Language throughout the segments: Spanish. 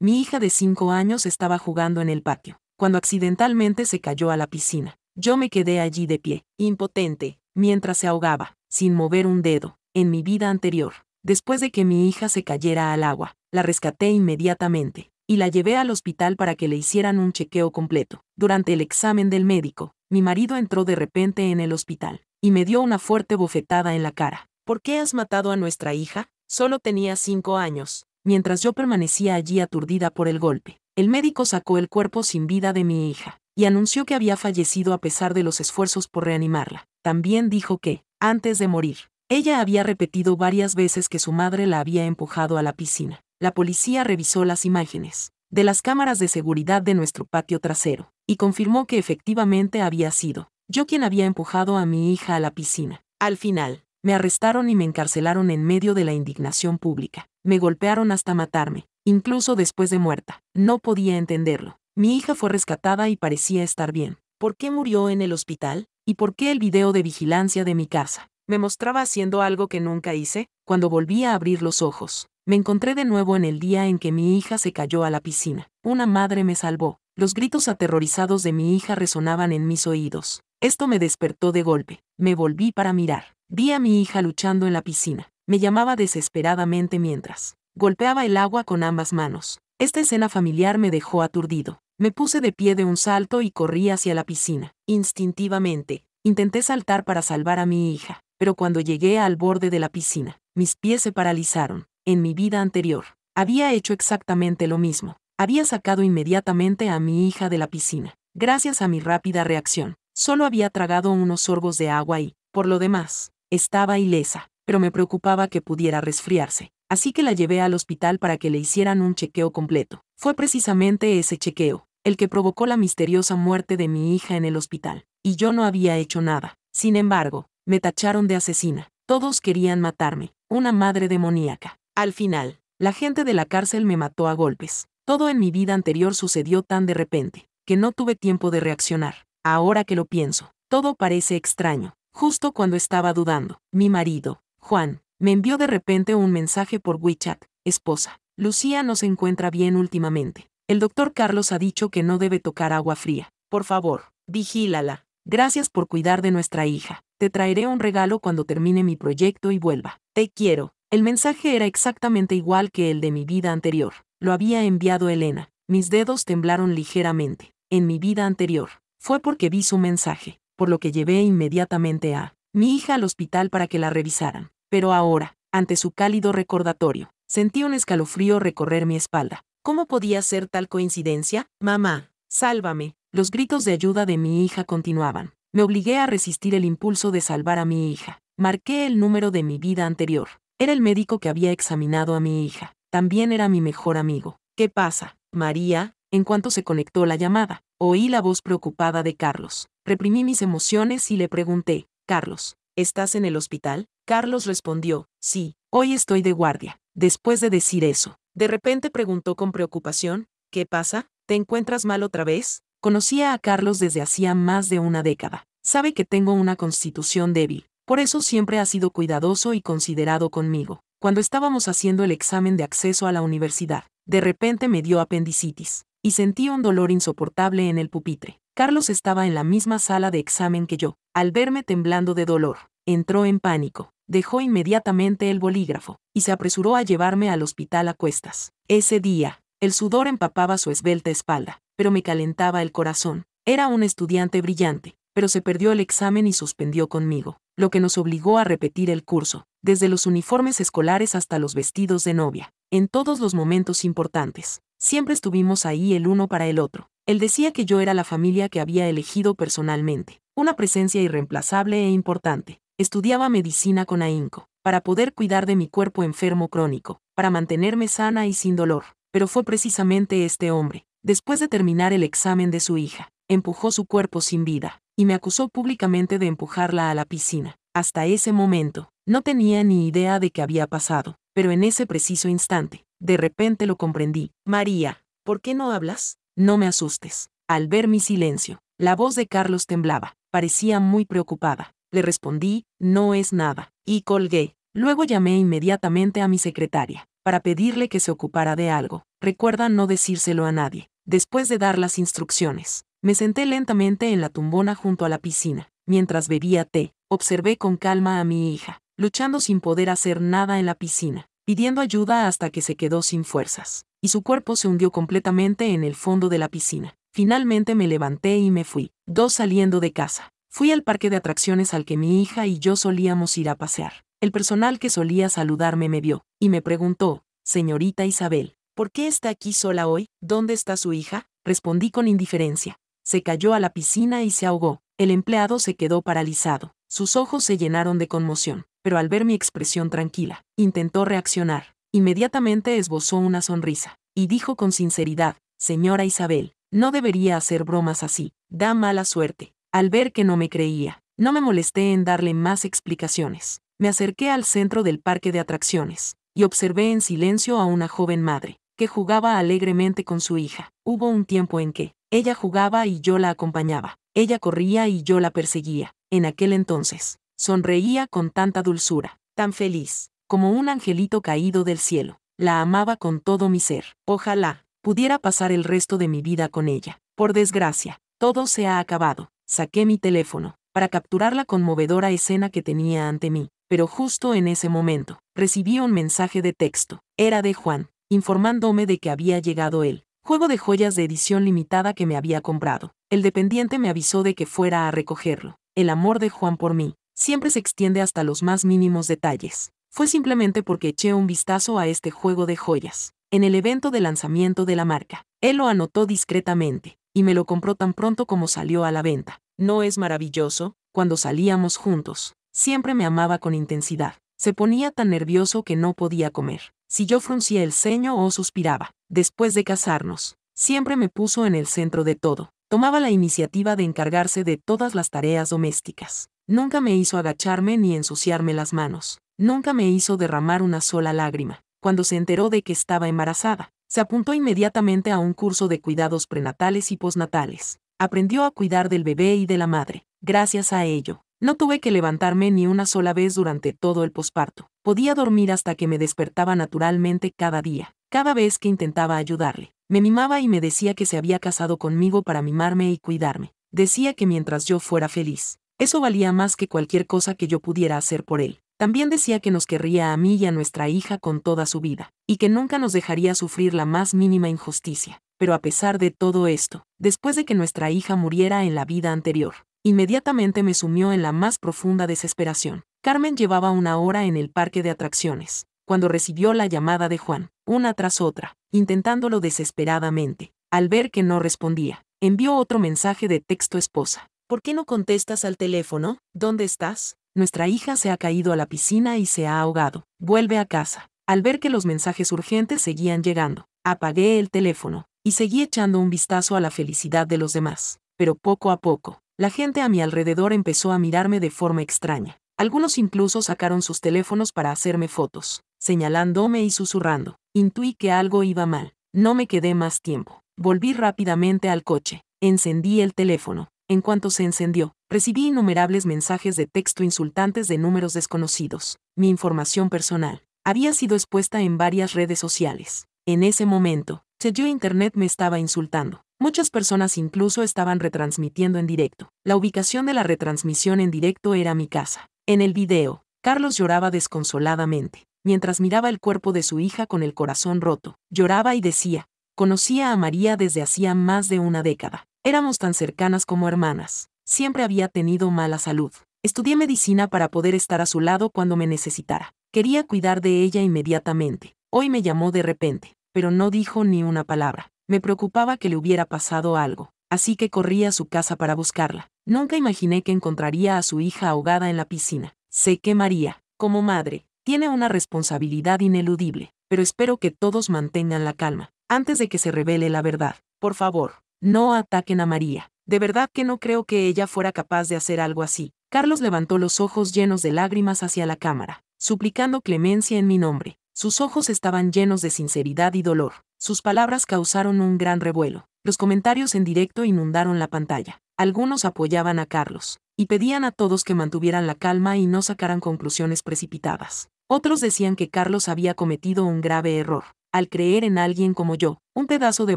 Mi hija de 5 años estaba jugando en el patio, cuando accidentalmente se cayó a la piscina. Yo me quedé allí de pie, impotente, mientras se ahogaba, sin mover un dedo. En mi vida anterior, después de que mi hija se cayera al agua, la rescaté inmediatamente, y la llevé al hospital para que le hicieran un chequeo completo. Durante el examen del médico, mi marido entró de repente en el hospital, y me dio una fuerte bofetada en la cara. ¿Por qué has matado a nuestra hija? Solo tenía 5 años. Mientras yo permanecía allí aturdida por el golpe, el médico sacó el cuerpo sin vida de mi hija, y anunció que había fallecido a pesar de los esfuerzos por reanimarla. También dijo que, antes de morir, ella había repetido varias veces que su madre la había empujado a la piscina. La policía revisó las imágenes de las cámaras de seguridad de nuestro patio trasero, y confirmó que efectivamente había sido yo quien había empujado a mi hija a la piscina. Al final, me arrestaron y me encarcelaron en medio de la indignación pública. Me golpearon hasta matarme, incluso después de muerta. No podía entenderlo. Mi hija fue rescatada y parecía estar bien. ¿Por qué murió en el hospital? ¿Y por qué el video de vigilancia de mi casa me mostraba haciendo algo que nunca hice? Cuando volví a abrir los ojos, me encontré de nuevo en el día en que mi hija se cayó a la piscina. Una madre me salvó. Los gritos aterrorizados de mi hija resonaban en mis oídos. Esto me despertó de golpe. Me volví para mirar. Vi a mi hija luchando en la piscina. Me llamaba desesperadamente mientras golpeaba el agua con ambas manos. Esta escena familiar me dejó aturdido. Me puse de pie de un salto y corrí hacia la piscina. Instintivamente, intenté saltar para salvar a mi hija, pero cuando llegué al borde de la piscina, mis pies se paralizaron. En mi vida anterior, había hecho exactamente lo mismo. Había sacado inmediatamente a mi hija de la piscina. Gracias a mi rápida reacción, solo había tragado unos sorbos de agua y, por lo demás, estaba ilesa, pero me preocupaba que pudiera resfriarse. Así que la llevé al hospital para que le hicieran un chequeo completo. Fue precisamente ese chequeo el que provocó la misteriosa muerte de mi hija en el hospital. Y yo no había hecho nada. Sin embargo, me tacharon de asesina. Todos querían matarme. Una madre demoníaca. Al final, la gente de la cárcel me mató a golpes. Todo en mi vida anterior sucedió tan de repente, que no tuve tiempo de reaccionar. Ahora que lo pienso, todo parece extraño. Justo cuando estaba dudando, mi marido, Juan, me envió de repente un mensaje por WeChat. Esposa, Lucía no se encuentra bien últimamente. El doctor Carlos ha dicho que no debe tocar agua fría. Por favor, vigílala. Gracias por cuidar de nuestra hija. Te traeré un regalo cuando termine mi proyecto y vuelva. Te quiero. El mensaje era exactamente igual que el de mi vida anterior. Lo había enviado Elena. Mis dedos temblaron ligeramente. En mi vida anterior, fue porque vi su mensaje, por lo que llevé inmediatamente a mi hija al hospital para que la revisaran. Pero ahora, ante su cálido recordatorio, sentí un escalofrío recorrer mi espalda. ¿Cómo podía ser tal coincidencia? Mamá, sálvame. Los gritos de ayuda de mi hija continuaban. Me obligué a resistir el impulso de salvar a mi hija. Marqué el número de mi vida anterior. Era el médico que había examinado a mi hija. También era mi mejor amigo. ¿Qué pasa, María? En cuanto se conectó la llamada, oí la voz preocupada de Carlos. Reprimí mis emociones y le pregunté, Carlos, ¿estás en el hospital? Carlos respondió, sí, hoy estoy de guardia. Después de decir eso, de repente preguntó con preocupación, ¿qué pasa? ¿Te encuentras mal otra vez? Conocía a Carlos desde hacía más de una década. Sabe que tengo una constitución débil. Por eso siempre ha sido cuidadoso y considerado conmigo. Cuando estábamos haciendo el examen de acceso a la universidad, de repente me dio apendicitis, y sentí un dolor insoportable en el pupitre. Carlos estaba en la misma sala de examen que yo. Al verme temblando de dolor, entró en pánico. Dejó inmediatamente el bolígrafo, y se apresuró a llevarme al hospital a cuestas. Ese día, el sudor empapaba su esbelta espalda, pero me calentaba el corazón. Era un estudiante brillante, pero se perdió el examen y suspendió conmigo, lo que nos obligó a repetir el curso, desde los uniformes escolares hasta los vestidos de novia. En todos los momentos importantes, siempre estuvimos ahí el uno para el otro. Él decía que yo era la familia que había elegido personalmente, una presencia irreemplazable e importante. Estudiaba medicina con ahínco, para poder cuidar de mi cuerpo enfermo crónico, para mantenerme sana y sin dolor. Pero fue precisamente este hombre, después de terminar el examen de su hija, empujó su cuerpo sin vida, y me acusó públicamente de empujarla a la piscina. Hasta ese momento, no tenía ni idea de qué había pasado, pero en ese preciso instante, de repente lo comprendí. María, ¿por qué no hablas? No me asustes. Al ver mi silencio, la voz de Carlos temblaba, parecía muy preocupada. Le respondí, no es nada, y colgué. Luego llamé inmediatamente a mi secretaria. para pedirle que se ocupara de algo. Recuerda no decírselo a nadie. Después de dar las instrucciones, me senté lentamente en la tumbona junto a la piscina. Mientras bebía té, observé con calma a mi hija, luchando sin poder hacer nada en la piscina, pidiendo ayuda hasta que se quedó sin fuerzas, y su cuerpo se hundió completamente en el fondo de la piscina. Finalmente me levanté y me fui. Saliendo de casa. Fui al parque de atracciones al que mi hija y yo solíamos ir a pasear. El personal que solía saludarme me vio, y me preguntó, señorita Isabel, ¿por qué está aquí sola hoy? ¿Dónde está su hija? Respondí con indiferencia. Se cayó a la piscina y se ahogó. El empleado se quedó paralizado. Sus ojos se llenaron de conmoción, pero al ver mi expresión tranquila, intentó reaccionar. Inmediatamente esbozó una sonrisa, y dijo con sinceridad, señora Isabel, no debería hacer bromas así, da mala suerte. Al ver que no me creía, no me molesté en darle más explicaciones. Me acerqué al centro del parque de atracciones, y observé en silencio a una joven madre, que jugaba alegremente con su hija. Hubo un tiempo en que ella jugaba y yo la acompañaba. Ella corría y yo la perseguía. En aquel entonces, sonreía con tanta dulzura, tan feliz, como un angelito caído del cielo. La amaba con todo mi ser. Ojalá pudiera pasar el resto de mi vida con ella. Por desgracia, todo se ha acabado. Saqué mi teléfono para capturar la conmovedora escena que tenía ante mí, pero justo en ese momento, recibí un mensaje de texto. Era de Juan, informándome de que había llegado el juego de joyas de edición limitada que me había comprado. El dependiente me avisó de que fuera a recogerlo. El amor de Juan por mí siempre se extiende hasta los más mínimos detalles. Fue simplemente porque eché un vistazo a este juego de joyas en el evento de lanzamiento de la marca. Él lo anotó discretamente, y me lo compró tan pronto como salió a la venta. ¿No es maravilloso? Cuando salíamos juntos, siempre me amaba con intensidad. Se ponía tan nervioso que no podía comer. Si yo fruncía el ceño o suspiraba. Después de casarnos, siempre me puso en el centro de todo. Tomaba la iniciativa de encargarse de todas las tareas domésticas. Nunca me hizo agacharme ni ensuciarme las manos. Nunca me hizo derramar una sola lágrima. Cuando se enteró de que estaba embarazada, se apuntó inmediatamente a un curso de cuidados prenatales y postnatales. Aprendió a cuidar del bebé y de la madre. Gracias a ello, no tuve que levantarme ni una sola vez durante todo el posparto. Podía dormir hasta que me despertaba naturalmente cada día. Cada vez que intentaba ayudarle, me mimaba y me decía que se había casado conmigo para mimarme y cuidarme. Decía que mientras yo fuera feliz, eso valía más que cualquier cosa que yo pudiera hacer por él. También decía que nos querría a mí y a nuestra hija con toda su vida, y que nunca nos dejaría sufrir la más mínima injusticia. Pero a pesar de todo esto, después de que nuestra hija muriera en la vida anterior, inmediatamente me sumió en la más profunda desesperación. Carmen llevaba una hora en el parque de atracciones, cuando recibió la llamada de Juan, una tras otra, intentándolo desesperadamente. Al ver que no respondía, envió otro mensaje de texto: esposa, ¿por qué no contestas al teléfono? ¿Dónde estás? Nuestra hija se ha caído a la piscina y se ha ahogado. Vuelve a casa. Al ver que los mensajes urgentes seguían llegando, apagué el teléfono y seguí echando un vistazo a la felicidad de los demás. Pero poco a poco, la gente a mi alrededor empezó a mirarme de forma extraña. Algunos incluso sacaron sus teléfonos para hacerme fotos, señalándome y susurrando. Intuí que algo iba mal. No me quedé más tiempo. Volví rápidamente al coche. Encendí el teléfono. En cuanto se encendió, recibí innumerables mensajes de texto insultantes de números desconocidos. Mi información personal había sido expuesta en varias redes sociales. En ese momento, yo Internet me estaba insultando. Muchas personas incluso estaban retransmitiendo en directo. La ubicación de la retransmisión en directo era mi casa. En el video, Carlos lloraba desconsoladamente, mientras miraba el cuerpo de su hija con el corazón roto. Lloraba y decía, conocía a María desde hacía más de una década. Éramos tan cercanas como hermanas. Siempre había tenido mala salud. Estudié medicina para poder estar a su lado cuando me necesitara. Quería cuidar de ella inmediatamente. Hoy me llamó de repente, pero no dijo ni una palabra. Me preocupaba que le hubiera pasado algo, así que corrí a su casa para buscarla. Nunca imaginé que encontraría a su hija ahogada en la piscina. Sé que María, como madre, tiene una responsabilidad ineludible, pero espero que todos mantengan la calma, antes de que se revele la verdad. Por favor, no ataquen a María. De verdad que no creo que ella fuera capaz de hacer algo así. Carlos levantó los ojos llenos de lágrimas hacia la cámara, suplicando clemencia en mi nombre. Sus ojos estaban llenos de sinceridad y dolor. Sus palabras causaron un gran revuelo. Los comentarios en directo inundaron la pantalla. Algunos apoyaban a Carlos, y pedían a todos que mantuvieran la calma y no sacaran conclusiones precipitadas. Otros decían que Carlos había cometido un grave error, al creer en alguien como yo, un pedazo de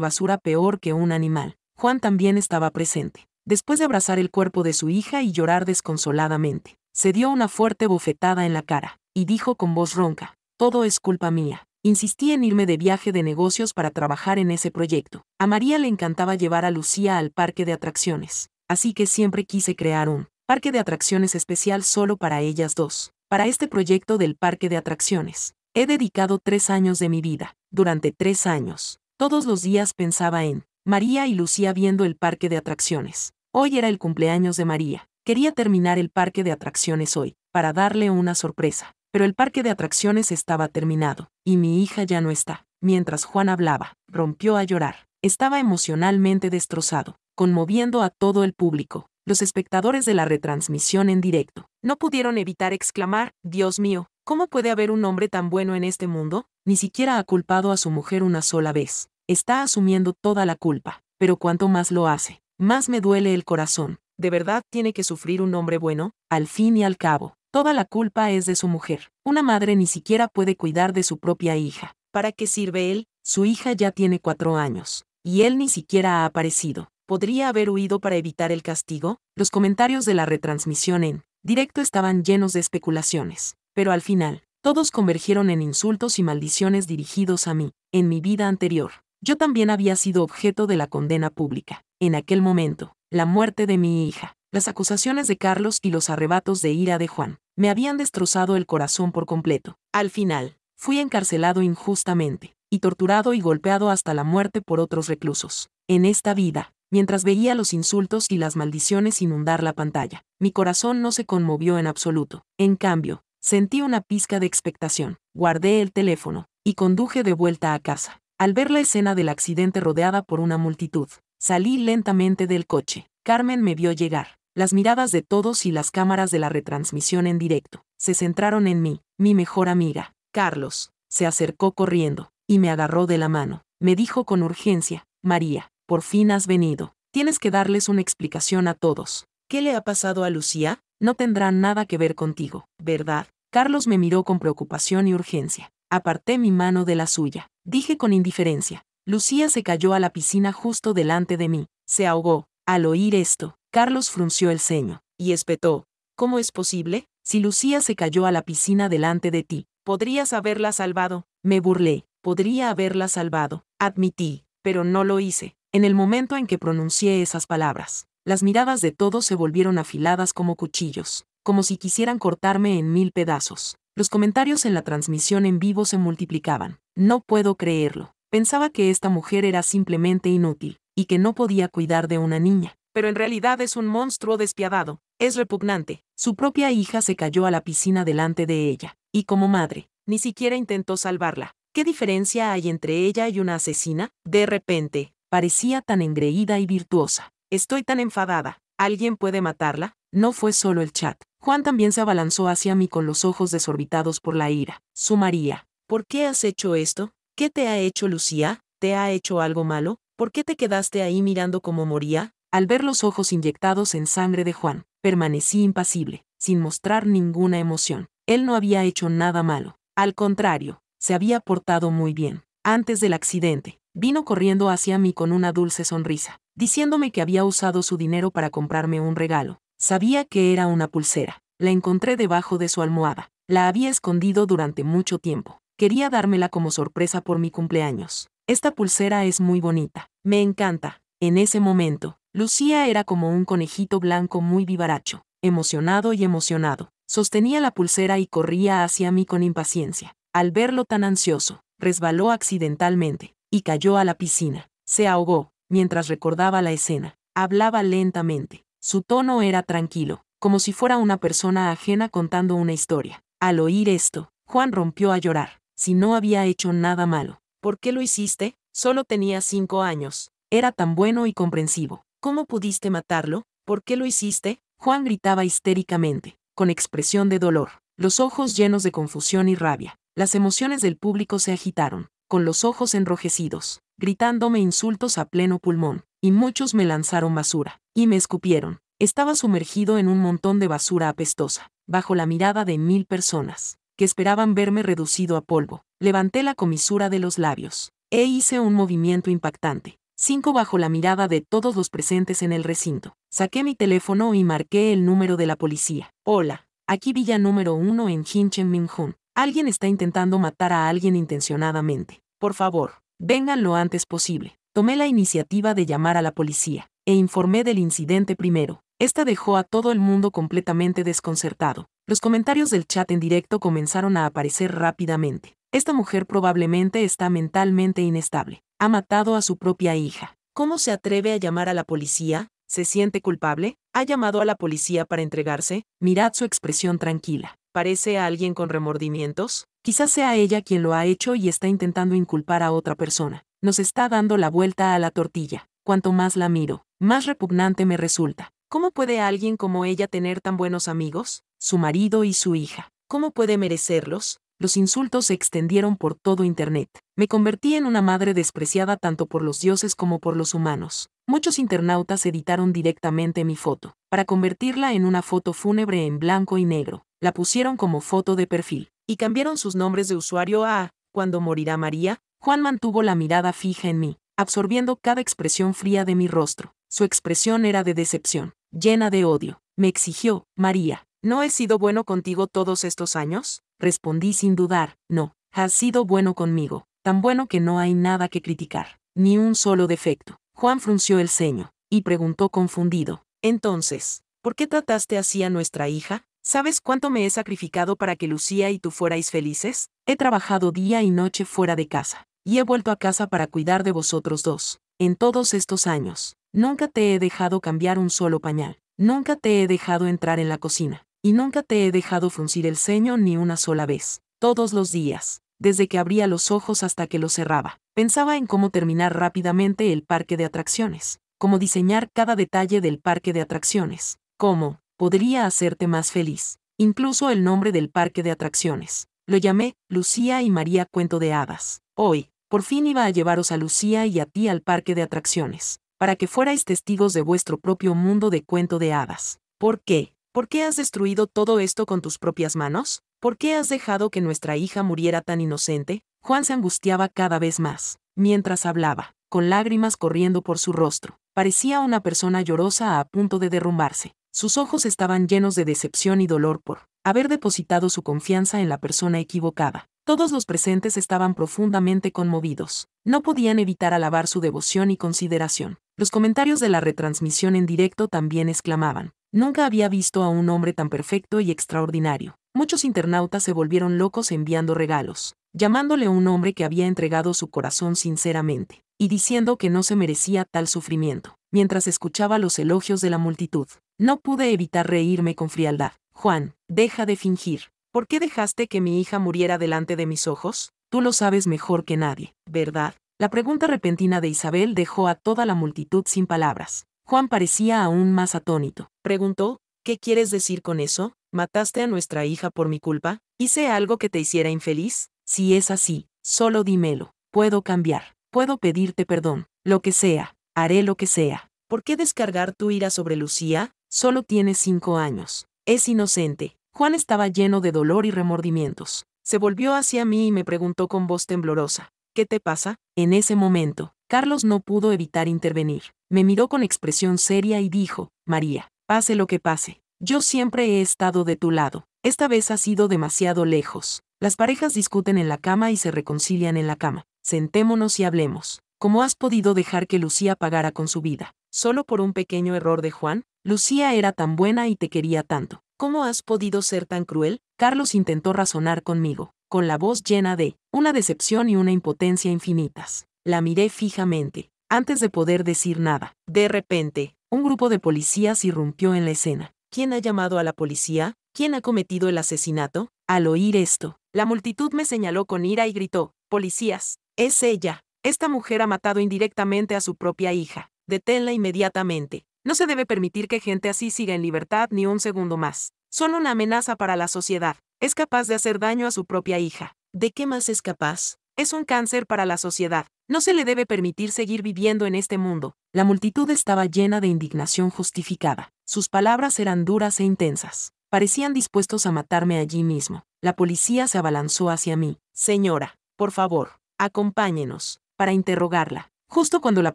basura peor que un animal. Juan también estaba presente. Después de abrazar el cuerpo de su hija y llorar desconsoladamente, se dio una fuerte bofetada en la cara, y dijo con voz ronca: todo es culpa mía. Insistí en irme de viaje de negocios para trabajar en ese proyecto. A María le encantaba llevar a Lucía al parque de atracciones, así que siempre quise crear un parque de atracciones especial solo para ellas dos. Para este proyecto del parque de atracciones, he dedicado 3 años de mi vida. Durante 3 años, todos los días pensaba en María y Lucía viendo el parque de atracciones. Hoy era el cumpleaños de María. Quería terminar el parque de atracciones hoy, para darle una sorpresa. Pero el parque de atracciones estaba terminado, y mi hija ya no está. Mientras Juan hablaba, rompió a llorar. Estaba emocionalmente destrozado, conmoviendo a todo el público. Los espectadores de la retransmisión en directo no pudieron evitar exclamar: Dios mío, ¿cómo puede haber un hombre tan bueno en este mundo? Ni siquiera ha culpado a su mujer una sola vez. Está asumiendo toda la culpa, pero cuanto más lo hace, más me duele el corazón. ¿De verdad tiene que sufrir un hombre bueno? Al fin y al cabo, toda la culpa es de su mujer. Una madre ni siquiera puede cuidar de su propia hija. ¿Para qué sirve él? Su hija ya tiene 4 años, y él ni siquiera ha aparecido. ¿Podría haber huido para evitar el castigo? Los comentarios de la retransmisión en directo estaban llenos de especulaciones, pero al final, todos convergieron en insultos y maldiciones dirigidos a mí. En mi vida anterior, yo también había sido objeto de la condena pública. En aquel momento, la muerte de mi hija, las acusaciones de Carlos y los arrebatos de ira de Juan, me habían destrozado el corazón por completo. Al final, fui encarcelado injustamente, y torturado y golpeado hasta la muerte por otros reclusos. En esta vida, mientras veía los insultos y las maldiciones inundar la pantalla, mi corazón no se conmovió en absoluto. En cambio, sentí una pizca de expectación. Guardé el teléfono y conduje de vuelta a casa. Al ver la escena del accidente rodeada por una multitud, salí lentamente del coche. Carmen me vio llegar. Las miradas de todos y las cámaras de la retransmisión en directo se centraron en mí. Mi mejor amiga, Carlos, se acercó corriendo y me agarró de la mano. Me dijo con urgencia: María, por fin has venido. Tienes que darles una explicación a todos. ¿Qué le ha pasado a Lucía? No tendrá nada que ver contigo, ¿verdad? Carlos me miró con preocupación y urgencia. Aparté mi mano de la suya. Dije con indiferencia: Lucía se cayó a la piscina justo delante de mí. Se ahogó. Al oír esto, Carlos frunció el ceño y espetó: ¿cómo es posible? Si Lucía se cayó a la piscina delante de ti, podrías haberla salvado. Me burlé. Podría haberla salvado, admití, pero no lo hice. En el momento en que pronuncié esas palabras, las miradas de todos se volvieron afiladas como cuchillos, como si quisieran cortarme en 1000 pedazos. Los comentarios en la transmisión en vivo se multiplicaban. No puedo creerlo. Pensaba que esta mujer era simplemente inútil, y que no podía cuidar de una niña. Pero en realidad es un monstruo despiadado. Es repugnante. Su propia hija se cayó a la piscina delante de ella, y como madre, ni siquiera intentó salvarla. ¿Qué diferencia hay entre ella y una asesina? De repente, parecía tan engreída y virtuosa. Estoy tan enfadada. ¿Alguien puede matarla? No fue solo el chat. Juan también se abalanzó hacia mí con los ojos desorbitados por la ira. Su María, ¿por qué has hecho esto? ¿Qué te ha hecho Lucía? ¿Te ha hecho algo malo? ¿Por qué te quedaste ahí mirando cómo moría? Al ver los ojos inyectados en sangre de Juan, permanecí impasible, sin mostrar ninguna emoción. Él no había hecho nada malo. Al contrario, se había portado muy bien. Antes del accidente, vino corriendo hacia mí con una dulce sonrisa, diciéndome que había usado su dinero para comprarme un regalo. Sabía que era una pulsera. La encontré debajo de su almohada. La había escondido durante mucho tiempo. Quería dármela como sorpresa por mi cumpleaños. Esta pulsera es muy bonita. Me encanta. En ese momento, Lucía era como un conejito blanco muy vivaracho, emocionado y emocionado. Sostenía la pulsera y corría hacia mí con impaciencia. Al verlo tan ansioso, resbaló accidentalmente y cayó a la piscina. Se ahogó. Mientras recordaba la escena, hablaba lentamente. Su tono era tranquilo, como si fuera una persona ajena contando una historia. Al oír esto, Juan rompió a llorar. Si no había hecho nada malo, ¿por qué lo hiciste? Solo tenía 5 años. Era tan bueno y comprensivo. ¿Cómo pudiste matarlo? ¿Por qué lo hiciste? Juan gritaba histéricamente, con expresión de dolor, los ojos llenos de confusión y rabia. Las emociones del público se agitaron, con los ojos enrojecidos, gritándome insultos a pleno pulmón, y muchos me lanzaron basura, y me escupieron. Estaba sumergido en un montón de basura apestosa, bajo la mirada de 1000 personas. que esperaban verme reducido a polvo. Levanté la comisura de los labios. Hice un movimiento impactante. 5 bajo la mirada de todos los presentes en el recinto. Saqué mi teléfono y marqué el número de la policía. Hola, aquí Villa número 1 en Hinchen Minjun. Alguien está intentando matar a alguien intencionadamente. Por favor, vengan lo antes posible. Tomé la iniciativa de llamar a la policía, e informé del incidente primero. Esta dejó a todo el mundo completamente desconcertado. Los comentarios del chat en directo comenzaron a aparecer rápidamente. Esta mujer probablemente está mentalmente inestable. Ha matado a su propia hija. ¿Cómo se atreve a llamar a la policía? ¿Se siente culpable? ¿Ha llamado a la policía para entregarse? Mirad su expresión tranquila. ¿Parece a alguien con remordimientos? Quizás sea ella quien lo ha hecho y está intentando inculpar a otra persona. Nos está dando la vuelta a la tortilla. Cuanto más la miro, más repugnante me resulta. ¿Cómo puede alguien como ella tener tan buenos amigos? Su marido y su hija. ¿Cómo puede merecerlos? Los insultos se extendieron por todo Internet. Me convertí en una madre despreciada tanto por los dioses como por los humanos. Muchos internautas editaron directamente mi foto, para convertirla en una foto fúnebre en blanco y negro. La pusieron como foto de perfil, y cambiaron sus nombres de usuario a «Cuando morirá María». Juan mantuvo la mirada fija en mí, absorbiendo cada expresión fría de mi rostro. Su expresión era de decepción, llena de odio. Me exigió: «María, ¿no he sido bueno contigo todos estos años?». Respondí sin dudar: «No, has sido bueno conmigo, tan bueno que no hay nada que criticar, ni un solo defecto». Juan frunció el ceño, y preguntó confundido: «Entonces, ¿por qué trataste así a nuestra hija? ¿Sabes cuánto me he sacrificado para que Lucía y tú fuerais felices? He trabajado día y noche fuera de casa, y he vuelto a casa para cuidar de vosotros dos. En todos estos años, nunca te he dejado cambiar un solo pañal, nunca te he dejado entrar en la cocina, y nunca te he dejado fruncir el ceño ni una sola vez. Todos los días, desde que abría los ojos hasta que los cerraba, pensaba en cómo terminar rápidamente el parque de atracciones, cómo diseñar cada detalle del parque de atracciones, cómo podría hacerte más feliz. Incluso el nombre del parque de atracciones. Lo llamé Lucía y María Cuento de Hadas. Hoy, por fin iba a llevaros a Lucía y a ti al parque de atracciones, para que fuerais testigos de vuestro propio mundo de cuento de hadas. ¿Por qué? ¿Por qué has destruido todo esto con tus propias manos? ¿Por qué has dejado que nuestra hija muriera tan inocente? Juan se angustiaba cada vez más, mientras hablaba, con lágrimas corriendo por su rostro. Parecía una persona llorosa a punto de derrumbarse. Sus ojos estaban llenos de decepción y dolor por haber depositado su confianza en la persona equivocada. Todos los presentes estaban profundamente conmovidos. No podían evitar alabar su devoción y consideración. Los comentarios de la retransmisión en directo también exclamaban: «Nunca había visto a un hombre tan perfecto y extraordinario». Muchos internautas se volvieron locos enviando regalos, llamándole un hombre que había entregado su corazón sinceramente, y diciendo que no se merecía tal sufrimiento. Mientras escuchaba los elogios de la multitud, no pude evitar reírme con frialdad. «Juan, deja de fingir. ¿Por qué dejaste que mi hija muriera delante de mis ojos? Tú lo sabes mejor que nadie, ¿verdad?». La pregunta repentina de Isabel dejó a toda la multitud sin palabras. Juan parecía aún más atónito. Preguntó: «¿Qué quieres decir con eso? ¿Mataste a nuestra hija por mi culpa? ¿Hice algo que te hiciera infeliz? Si es así, solo dímelo. Puedo cambiar. Puedo pedirte perdón. Lo que sea. Haré lo que sea. ¿Por qué descargar tu ira sobre Lucía? Solo tiene 5 años. Es inocente». Juan estaba lleno de dolor y remordimientos. Se volvió hacia mí y me preguntó con voz temblorosa: «¿Qué te pasa?». En ese momento, Carlos no pudo evitar intervenir. Me miró con expresión seria y dijo: «María, pase lo que pase, yo siempre he estado de tu lado. Esta vez has ido demasiado lejos. Las parejas discuten en la cama y se reconcilian en la cama. Sentémonos y hablemos. ¿Cómo has podido dejar que Lucía pagara con su vida? ¿Solo por un pequeño error de Juan? Lucía era tan buena y te quería tanto. ¿Cómo has podido ser tan cruel?». Carlos intentó razonar conmigo, con la voz llena de una decepción y una impotencia infinitas. La miré fijamente, antes de poder decir nada. De repente, un grupo de policías irrumpió en la escena. «¿Quién ha llamado a la policía? ¿Quién ha cometido el asesinato?». Al oír esto, la multitud me señaló con ira y gritó: «Policías, es ella. Esta mujer ha matado indirectamente a su propia hija. Deténla inmediatamente. No se debe permitir que gente así siga en libertad ni un segundo más. Son una amenaza para la sociedad. Es capaz de hacer daño a su propia hija. ¿De qué más es capaz? Es un cáncer para la sociedad. No se le debe permitir seguir viviendo en este mundo». La multitud estaba llena de indignación justificada. Sus palabras eran duras e intensas. Parecían dispuestos a matarme allí mismo. La policía se abalanzó hacia mí. Señora, por favor, acompáñenos, para interrogarla. Justo cuando la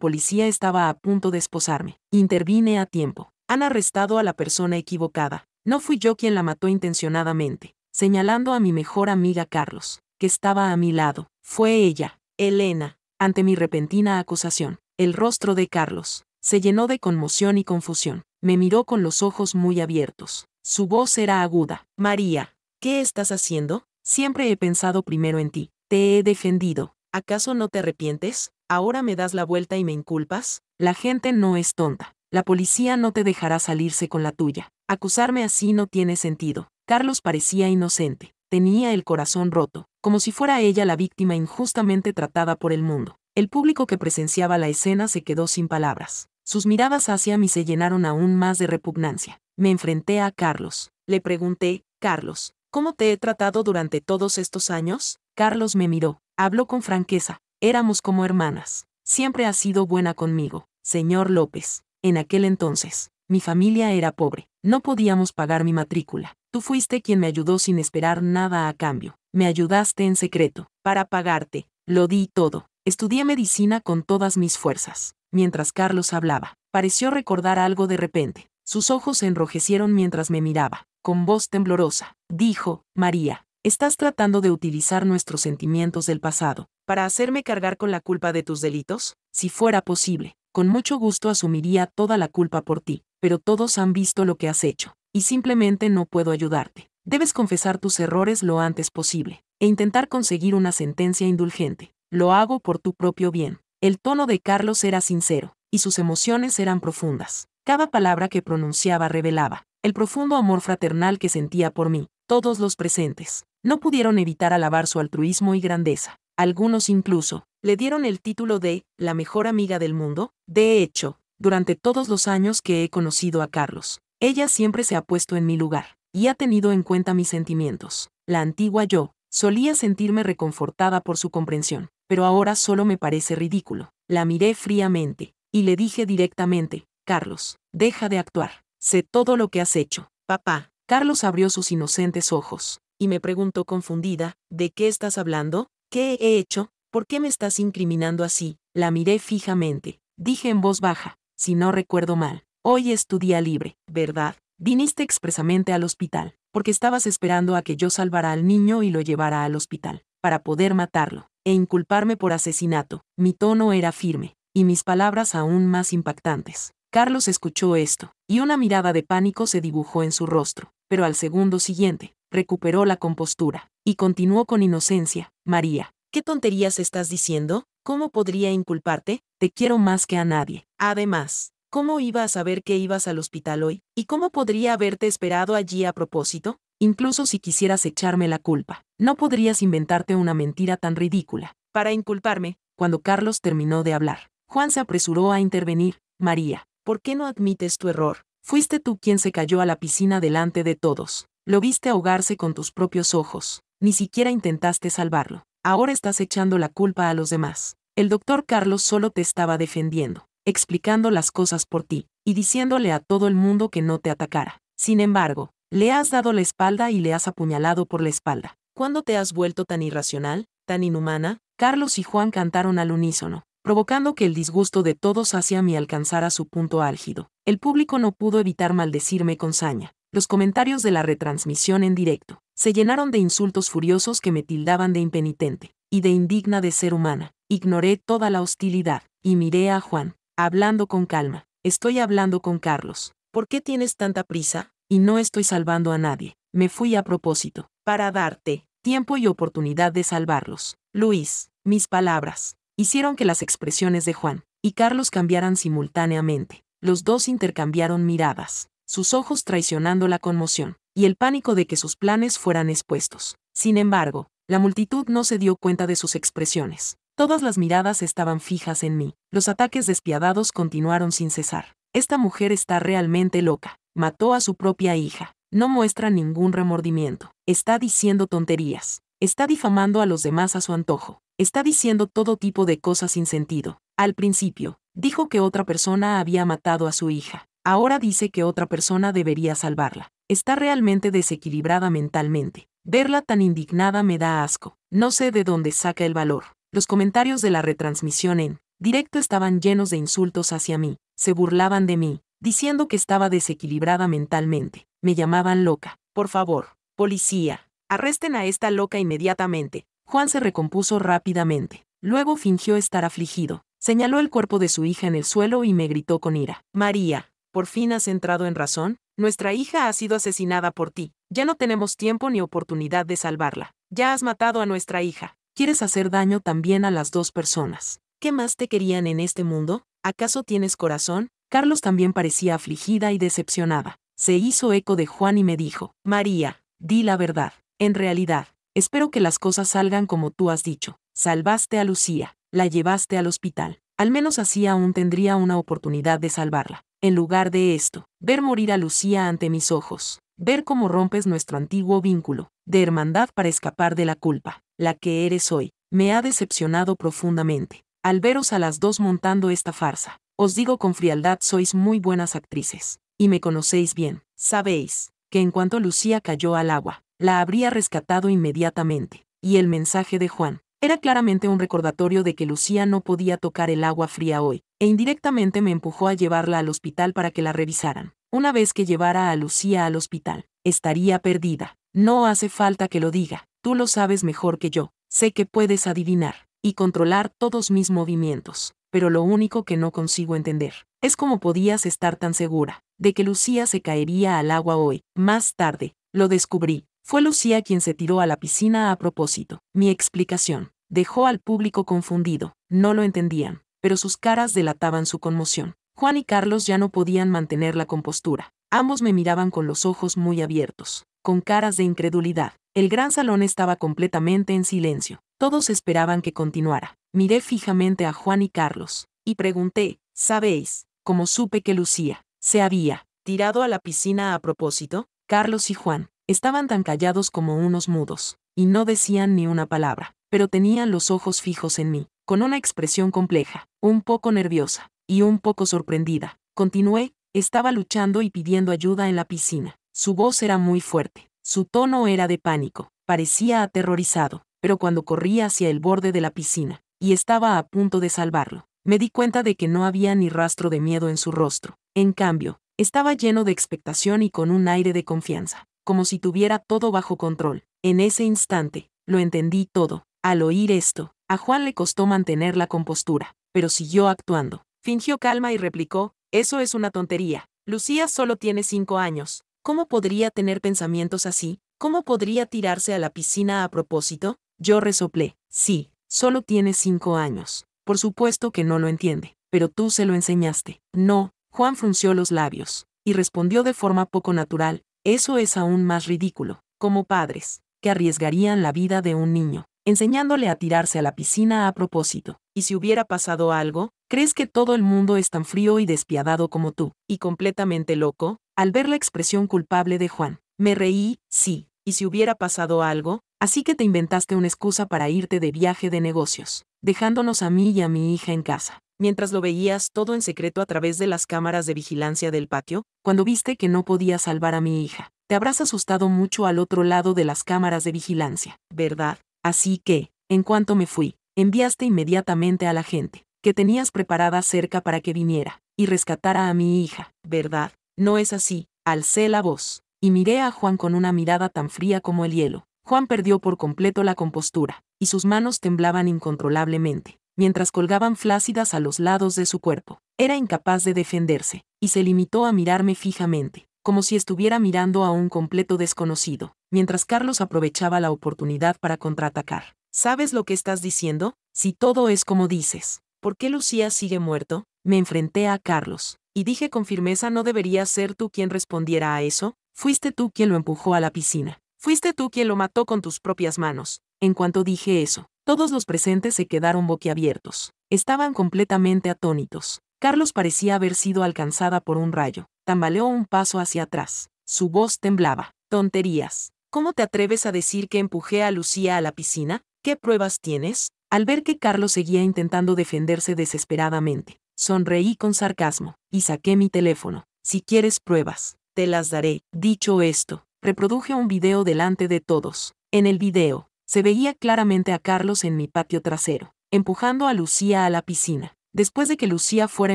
policía estaba a punto de esposarme, intervine a tiempo. Han arrestado a la persona equivocada. No fui yo quien la mató intencionadamente. Señalando a mi mejor amiga Carlos, que estaba a mi lado. Fue ella, Elena. Ante mi repentina acusación, el rostro de Carlos se llenó de conmoción y confusión. Me miró con los ojos muy abiertos. Su voz era aguda. María, ¿qué estás haciendo? Siempre he pensado primero en ti. Te he defendido. ¿Acaso no te arrepientes? ¿Ahora me das la vuelta y me inculpas? La gente no es tonta. La policía no te dejará salirse con la tuya. Acusarme así no tiene sentido. Carlos parecía inocente. Tenía el corazón roto, como si fuera ella la víctima injustamente tratada por el mundo. El público que presenciaba la escena se quedó sin palabras. Sus miradas hacia mí se llenaron aún más de repugnancia. Me enfrenté a Carlos. Le pregunté, Carlos, ¿cómo te he tratado durante todos estos años? Carlos me miró. Habló con franqueza. Éramos como hermanas. Siempre has sido buena conmigo, señor López. En aquel entonces, mi familia era pobre. No podíamos pagar mi matrícula. Tú fuiste quien me ayudó sin esperar nada a cambio. Me ayudaste en secreto. Para pagarte, lo di todo. Estudié medicina con todas mis fuerzas. Mientras Carlos hablaba, pareció recordar algo de repente. Sus ojos se enrojecieron mientras me miraba. Con voz temblorosa, dijo, María, estás tratando de utilizar nuestros sentimientos del pasado para hacerme cargar con la culpa de tus delitos. Si fuera posible, con mucho gusto asumiría toda la culpa por ti, pero todos han visto lo que has hecho, y simplemente no puedo ayudarte. Debes confesar tus errores lo antes posible, e intentar conseguir una sentencia indulgente. Lo hago por tu propio bien. El tono de Carlos era sincero, y sus emociones eran profundas. Cada palabra que pronunciaba revelaba el profundo amor fraternal que sentía por mí. Todos los presentes no pudieron evitar alabar su altruismo y grandeza. Algunos incluso le dieron el título de la mejor amiga del mundo. De hecho, durante todos los años que he conocido a Carlos, ella siempre se ha puesto en mi lugar y ha tenido en cuenta mis sentimientos. La antigua yo solía sentirme reconfortada por su comprensión, pero ahora solo me parece ridículo. La miré fríamente y le dije directamente, Carlos, deja de actuar. Sé todo lo que has hecho. Papá. Carlos abrió sus inocentes ojos y me preguntó confundida, ¿de qué estás hablando? ¿Qué he hecho? ¿Por qué me estás incriminando así? La miré fijamente. Dije en voz baja, si no recuerdo mal, hoy es tu día libre, ¿verdad? Viniste expresamente al hospital, porque estabas esperando a que yo salvara al niño y lo llevara al hospital, para poder matarlo, e inculparme por asesinato. Mi tono era firme, y mis palabras aún más impactantes. Carlos escuchó esto, y una mirada de pánico se dibujó en su rostro, pero al segundo siguiente, recuperó la compostura, y continuó con inocencia, María, ¿qué tonterías estás diciendo? ¿Cómo podría inculparte? Te quiero más que a nadie. Además, ¿cómo iba a saber que ibas al hospital hoy? ¿Y cómo podría haberte esperado allí a propósito? Incluso si quisieras echarme la culpa, no podrías inventarte una mentira tan ridícula para inculparme. Cuando Carlos terminó de hablar, Juan se apresuró a intervenir, María, ¿por qué no admites tu error? Fuiste tú quien se cayó a la piscina delante de todos. Lo viste ahogarse con tus propios ojos. Ni siquiera intentaste salvarlo. Ahora estás echando la culpa a los demás. El doctor Carlos solo te estaba defendiendo, explicando las cosas por ti, y diciéndole a todo el mundo que no te atacara. Sin embargo, le has dado la espalda y le has apuñalado por la espalda. ¿Cuándo te has vuelto tan irracional, tan inhumana? Carlos y Juan cantaron al unísono, provocando que el disgusto de todos hacia mí alcanzara su punto álgido. El público no pudo evitar maldecirme con saña. Los comentarios de la retransmisión en directo se llenaron de insultos furiosos que me tildaban de impenitente y de indigna de ser humana. Ignoré toda la hostilidad y miré a Juan, hablando con calma. Estoy hablando con Carlos. ¿Por qué tienes tanta prisa? Y no estoy salvando a nadie. Me fui a propósito, para darte tiempo y oportunidad de salvarlos. Luis, mis palabras hicieron que las expresiones de Juan y Carlos cambiaran simultáneamente. Los dos intercambiaron miradas, sus ojos traicionando la conmoción y el pánico de que sus planes fueran expuestos. Sin embargo, la multitud no se dio cuenta de sus expresiones. Todas las miradas estaban fijas en mí. Los ataques despiadados continuaron sin cesar. Esta mujer está realmente loca. Mató a su propia hija. No muestra ningún remordimiento. Está diciendo tonterías. Está difamando a los demás a su antojo. Está diciendo todo tipo de cosas sin sentido. Al principio, dijo que otra persona había matado a su hija. Ahora dice que otra persona debería salvarla. Está realmente desequilibrada mentalmente. Verla tan indignada me da asco. No sé de dónde saca el valor. Los comentarios de la retransmisión en directo estaban llenos de insultos hacia mí. Se burlaban de mí, diciendo que estaba desequilibrada mentalmente. Me llamaban loca. Por favor, policía, arresten a esta loca inmediatamente. Juan se recompuso rápidamente. Luego fingió estar afligido. Señaló el cuerpo de su hija en el suelo y me gritó con ira. María, ¿por fin has entrado en razón? Nuestra hija ha sido asesinada por ti. Ya no tenemos tiempo ni oportunidad de salvarla. Ya has matado a nuestra hija. ¿Quieres hacer daño también a las dos personas? ¿Qué más te querían en este mundo? ¿Acaso tienes corazón? Carlos también parecía afligida y decepcionada. Se hizo eco de Juan y me dijo, María, di la verdad. En realidad, espero que las cosas salgan como tú has dicho. Salvaste a Lucía, la llevaste al hospital. Al menos así aún tendría una oportunidad de salvarla. En lugar de esto, ver morir a Lucía ante mis ojos, ver cómo rompes nuestro antiguo vínculo de hermandad para escapar de la culpa, la que eres hoy, me ha decepcionado profundamente. Al veros a las dos montando esta farsa, os digo con frialdad sois muy buenas actrices, y me conocéis bien. Sabéis que en cuanto Lucía cayó al agua, la habría rescatado inmediatamente, y el mensaje de Juan era claramente un recordatorio de que Lucía no podía tocar el agua fría hoy, e indirectamente me empujó a llevarla al hospital para que la revisaran. Una vez que llevara a Lucía al hospital, estaría perdida. No hace falta que lo diga, tú lo sabes mejor que yo. Sé que puedes adivinar y controlar todos mis movimientos, pero lo único que no consigo entender es cómo podías estar tan segura de que Lucía se caería al agua hoy. Más tarde, lo descubrí. Fue Lucía quien se tiró a la piscina a propósito. Mi explicación dejó al público confundido. No lo entendían, pero sus caras delataban su conmoción. Juan y Carlos ya no podían mantener la compostura. Ambos me miraban con los ojos muy abiertos, con caras de incredulidad. El gran salón estaba completamente en silencio. Todos esperaban que continuara. Miré fijamente a Juan y Carlos, y pregunté, ¿sabéis cómo supe que Lucía se había tirado a la piscina a propósito? Carlos y Juan estaban tan callados como unos mudos, y no decían ni una palabra, pero tenían los ojos fijos en mí, con una expresión compleja, un poco nerviosa, y un poco sorprendida. Continué, estaba luchando y pidiendo ayuda en la piscina. Su voz era muy fuerte, su tono era de pánico, parecía aterrorizado, pero cuando corrí hacia el borde de la piscina, y estaba a punto de salvarlo, me di cuenta de que no había ni rastro de miedo en su rostro. En cambio, estaba lleno de expectación y con un aire de confianza, como si tuviera todo bajo control. En ese instante, lo entendí todo. Al oír esto, a Juan le costó mantener la compostura, pero siguió actuando. Fingió calma y replicó, eso es una tontería. Lucía solo tiene 5 años. ¿Cómo podría tener pensamientos así? ¿Cómo podría tirarse a la piscina a propósito? Yo resoplé, sí, solo tiene 5 años. Por supuesto que no lo entiende, pero tú se lo enseñaste. No, Juan frunció los labios, y respondió de forma poco natural, eso es aún más ridículo. Como padres, que arriesgarían la vida de un niño, enseñándole a tirarse a la piscina a propósito. ¿Y si hubiera pasado algo? ¿Crees que todo el mundo es tan frío y despiadado como tú, y completamente loco? Al ver la expresión culpable de Juan, me reí, sí, ¿y si hubiera pasado algo? Así que te inventaste una excusa para irte de viaje de negocios, dejándonos a mí y a mi hija en casa, mientras lo veías todo en secreto a través de las cámaras de vigilancia del patio, cuando viste que no podías salvar a mi hija. Te habrás asustado mucho al otro lado de las cámaras de vigilancia, ¿verdad? Así que, en cuanto me fui, enviaste inmediatamente a la gente que tenías preparada cerca para que viniera y rescatara a mi hija, ¿verdad? No es así. Alcé la voz y miré a Juan con una mirada tan fría como el hielo. Juan perdió por completo la compostura, y sus manos temblaban incontrolablemente, mientras colgaban flácidas a los lados de su cuerpo. Era incapaz de defenderse, y se limitó a mirarme fijamente, como si estuviera mirando a un completo desconocido, mientras Carlos aprovechaba la oportunidad para contraatacar. ¿Sabes lo que estás diciendo? Si todo es como dices, ¿por qué Lucía sigue muerto? Me enfrenté a Carlos, y dije con firmeza, no deberías ser tú quien respondiera a eso. Fuiste tú quien lo empujó a la piscina. Fuiste tú quien lo mató con tus propias manos. En cuanto dije eso, todos los presentes se quedaron boquiabiertos. Estaban completamente atónitos. Carlos parecía haber sido alcanzada por un rayo. Tambaleó un paso hacia atrás. Su voz temblaba. Tonterías. ¿Cómo te atreves a decir que empujé a Lucía a la piscina? ¿Qué pruebas tienes? Al ver que Carlos seguía intentando defenderse desesperadamente, sonreí con sarcasmo y saqué mi teléfono. Si quieres pruebas, te las daré. Dicho esto, reproduje un video delante de todos. En el video, se veía claramente a Carlos en mi patio trasero, empujando a Lucía a la piscina. Después de que Lucía fuera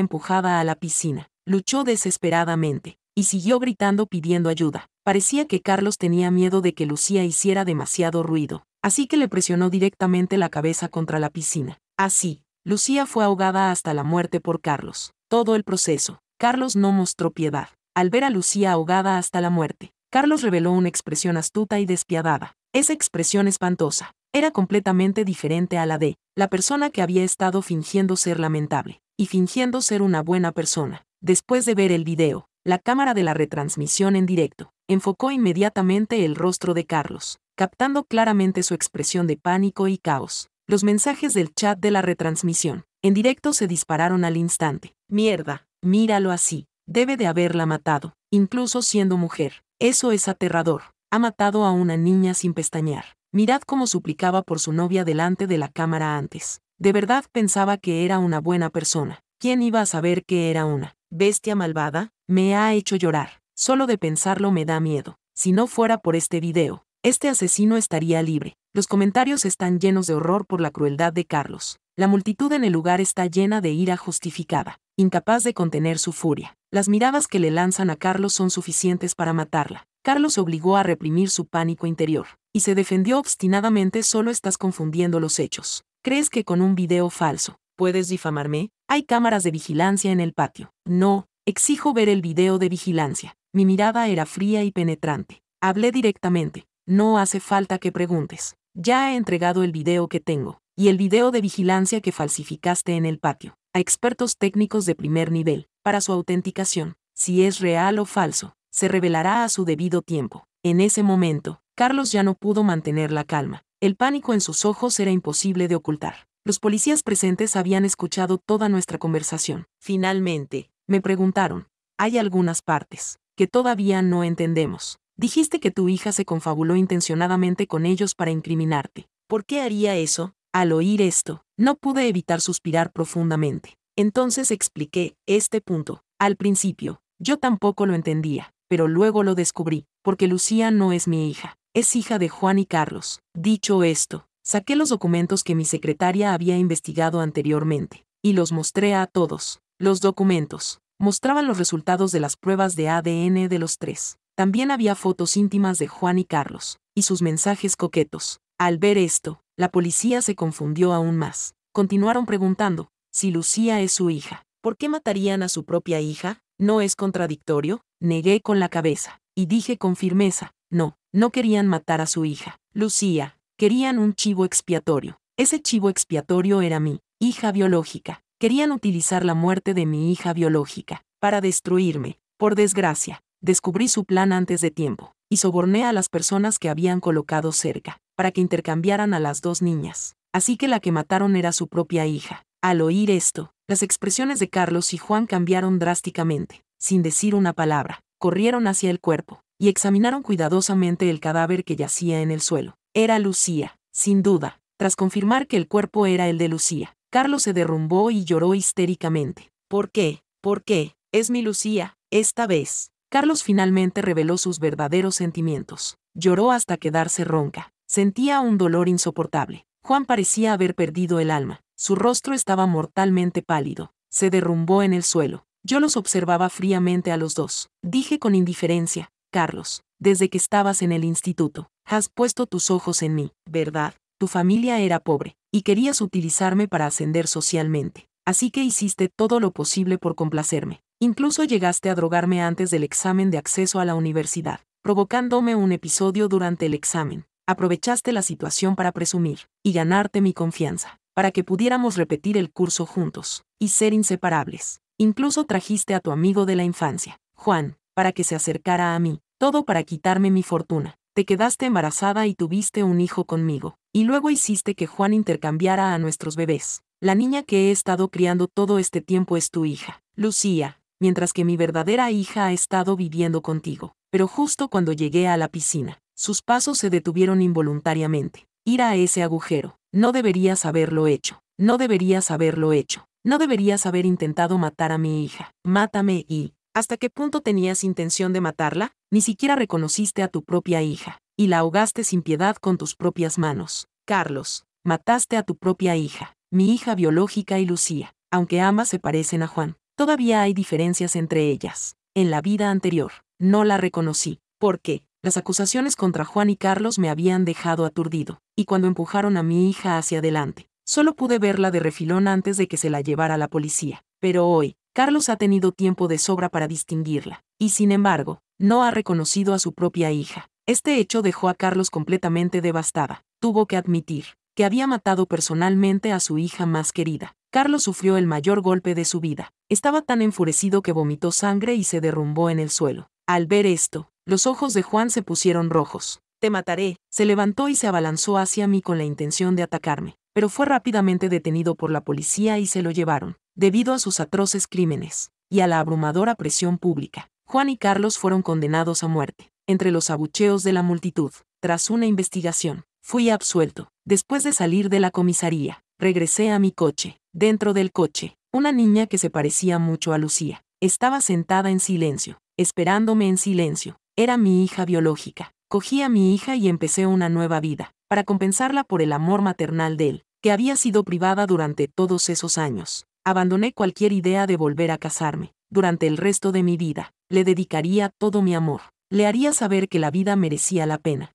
empujada a la piscina, luchó desesperadamente, y siguió gritando pidiendo ayuda. Parecía que Carlos tenía miedo de que Lucía hiciera demasiado ruido, así que le presionó directamente la cabeza contra la piscina. Así, Lucía fue ahogada hasta la muerte por Carlos. Todo el proceso, Carlos no mostró piedad. Al ver a Lucía ahogada hasta la muerte, Carlos reveló una expresión astuta y despiadada. Esa expresión espantosa era completamente diferente a la de la persona que había estado fingiendo ser lamentable y fingiendo ser una buena persona. Después de ver el video, la cámara de la retransmisión en directo enfocó inmediatamente el rostro de Carlos, captando claramente su expresión de pánico y caos. Los mensajes del chat de la retransmisión en directo se dispararon al instante. Mierda, míralo así. Debe de haberla matado, incluso siendo mujer. Eso es aterrador. Ha matado a una niña sin pestañear. Mirad cómo suplicaba por su novia delante de la cámara antes. De verdad pensaba que era una buena persona. ¿Quién iba a saber que era una bestia malvada? Me ha hecho llorar. Solo de pensarlo me da miedo. Si no fuera por este video, este asesino estaría libre. Los comentarios están llenos de horror por la crueldad de Carlos. La multitud en el lugar está llena de ira justificada, incapaz de contener su furia. Las miradas que le lanzan a Carlos son suficientes para matarla. Carlos se obligó a reprimir su pánico interior, y se defendió obstinadamente. Solo estás confundiendo los hechos. ¿Crees que con un video falso puedes difamarme? Hay cámaras de vigilancia en el patio. No, exijo ver el video de vigilancia. Mi mirada era fría y penetrante. Hablé directamente. No hace falta que preguntes. Ya he entregado el video que tengo, y el video de vigilancia que falsificaste en el patio, a expertos técnicos de primer nivel, para su autenticación. Si es real o falso, se revelará a su debido tiempo. En ese momento, Carlos ya no pudo mantener la calma. El pánico en sus ojos era imposible de ocultar. Los policías presentes habían escuchado toda nuestra conversación. Finalmente, me preguntaron, hay algunas partes que todavía no entendemos. Dijiste que tu hija se confabuló intencionadamente con ellos para incriminarte. ¿Por qué haría eso? Al oír esto, no pude evitar suspirar profundamente. Entonces expliqué este punto. Al principio, yo tampoco lo entendía, pero luego lo descubrí, porque Lucía no es mi hija, es hija de Juan y Carlos. Dicho esto, saqué los documentos que mi secretaria había investigado anteriormente, y los mostré a todos. Los documentos mostraban los resultados de las pruebas de ADN de los tres. También había fotos íntimas de Juan y Carlos, y sus mensajes coquetos. Al ver esto, la policía se confundió aún más. Continuaron preguntando, si Lucía es su hija, ¿por qué matarían a su propia hija? ¿No es contradictorio? Negué con la cabeza, y dije con firmeza, no, no querían matar a su hija, Lucía, querían un chivo expiatorio. Ese chivo expiatorio era mi hija biológica. Querían utilizar la muerte de mi hija biológica para destruirme. Por desgracia, descubrí su plan antes de tiempo, y soborné a las personas que habían colocado cerca, para que intercambiaran a las dos niñas. Así que la que mataron era su propia hija. Al oír esto, las expresiones de Carlos y Juan cambiaron drásticamente. Sin decir una palabra, corrieron hacia el cuerpo, y examinaron cuidadosamente el cadáver que yacía en el suelo. Era Lucía, sin duda. Tras confirmar que el cuerpo era el de Lucía, Carlos se derrumbó y lloró histéricamente. ¿Por qué? ¿Por qué? Es mi Lucía, esta vez. Carlos finalmente reveló sus verdaderos sentimientos. Lloró hasta quedarse ronca. Sentía un dolor insoportable. Juan parecía haber perdido el alma. Su rostro estaba mortalmente pálido. Se derrumbó en el suelo. Yo los observaba fríamente a los dos. Dije con indiferencia, Carlos, desde que estabas en el instituto, has puesto tus ojos en mí, ¿verdad? Tu familia era pobre, y querías utilizarme para ascender socialmente. Así que hiciste todo lo posible por complacerme. Incluso llegaste a drogarme antes del examen de acceso a la universidad, provocándome un episodio durante el examen. Aprovechaste la situación para presumir y ganarte mi confianza, para que pudiéramos repetir el curso juntos y ser inseparables. Incluso trajiste a tu amigo de la infancia, Juan, para que se acercara a mí, todo para quitarme mi fortuna. Te quedaste embarazada y tuviste un hijo conmigo, y luego hiciste que Juan intercambiara a nuestros bebés. La niña que he estado criando todo este tiempo es tu hija, Lucía, mientras que mi verdadera hija ha estado viviendo contigo. Pero justo cuando llegué a la piscina, sus pasos se detuvieron involuntariamente. Ir a ese agujero. No deberías haberlo hecho. No deberías haberlo hecho. No deberías haber intentado matar a mi hija. Mátame y ¿Hasta qué punto tenías intención de matarla? Ni siquiera reconociste a tu propia hija, y la ahogaste sin piedad con tus propias manos. Carlos, mataste a tu propia hija, mi hija biológica y Lucía. Aunque ambas se parecen a Juan, todavía hay diferencias entre ellas. En la vida anterior, no la reconocí, porque las acusaciones contra Juan y Carlos me habían dejado aturdido, y cuando empujaron a mi hija hacia adelante, solo pude verla de refilón antes de que se la llevara la policía. Pero hoy, Carlos ha tenido tiempo de sobra para distinguirla, y sin embargo, no ha reconocido a su propia hija. Este hecho dejó a Carlos completamente devastada. Tuvo que admitir que había matado personalmente a su hija más querida. Carlos sufrió el mayor golpe de su vida. Estaba tan enfurecido que vomitó sangre y se derrumbó en el suelo. Al ver esto, los ojos de Juan se pusieron rojos. Te mataré. Se levantó y se abalanzó hacia mí con la intención de atacarme, pero fue rápidamente detenido por la policía y se lo llevaron. Debido a sus atroces crímenes y a la abrumadora presión pública, Juan y Carlos fueron condenados a muerte. Entre los abucheos de la multitud, tras una investigación, fui absuelto. Después de salir de la comisaría, regresé a mi coche. Dentro del coche, una niña que se parecía mucho a Lucía estaba sentada en silencio, esperándome en silencio. Era mi hija biológica. Cogí a mi hija y empecé una nueva vida, para compensarla por el amor maternal de él, que había sido privada durante todos esos años. Abandoné cualquier idea de volver a casarme. Durante el resto de mi vida, le dedicaría todo mi amor. Le haría saber que la vida merecía la pena.